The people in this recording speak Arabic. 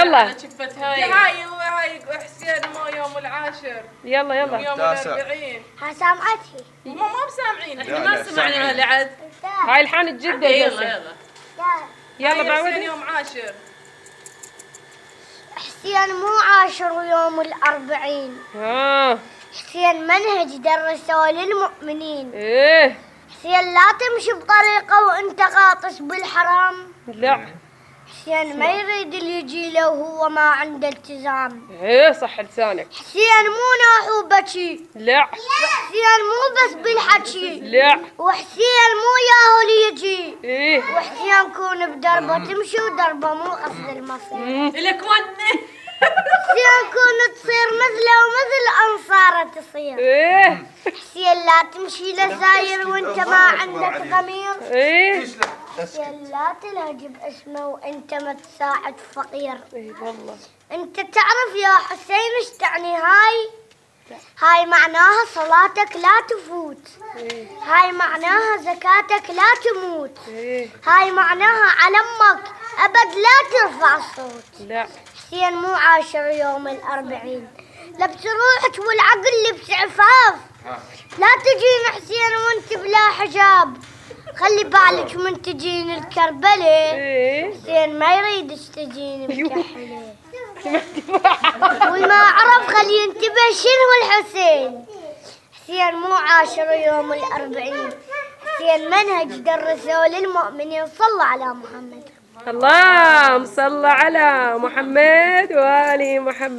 يلا هاي حسين مو يوم العاشر. يلا يوم الأربعين. ها سامعتي؟ ما بسامعين. احنا ما سمعنا لعد. هاي الحان جدة. يلا يلا حسين بعودي. يوم عاشر. حسين مو عاشر ويوم الأربعين. حسين منهج درسوه للمؤمنين. ايه حسين لا تمشي بطريقه وانت غاطس بالحرام. لا. حسين ما يريد اللي يجي له وهو ما عنده التزام. ايه صح لسانك. حسين مو ناحو بكي. لا. وحسين مو بس بالحكي. لا. وحسين مو ياهو اللي يجي. ايه. وحسين كون بدربه تمشي ودربه مو قصد المصير. لك ون. حسين كون تصير مثله ومثل أنصاره تصير. ايه. حسين لا تمشي لزاير وانت ما عندك ضمير. ايه. حسين لا تلهج باسمه وانت ما تساعد فقير. ايه والله. انت تعرف يا حسين ايش تعني هاي معناها صلاتك لا تفوت. هاي معناها زكاتك لا تموت. هاي معناها على امك ابد لا ترفع الصوت. لا. حسين مو عاشر يوم الأربعين. لبس روحك والعقل لبس عفاف. لا تجين حسين وانت بلا حجاب. خلي بالك من تجين الكربلة. حسين ما يريدك تجين مكحلة. والما عرف خلي ينتبه شنو الحسين. حسين مو عاشر يوم الأربعين. حسين منهج درسوه للمؤمنين. صلوا على محمد. اللهم صل على محمد وآل محمد.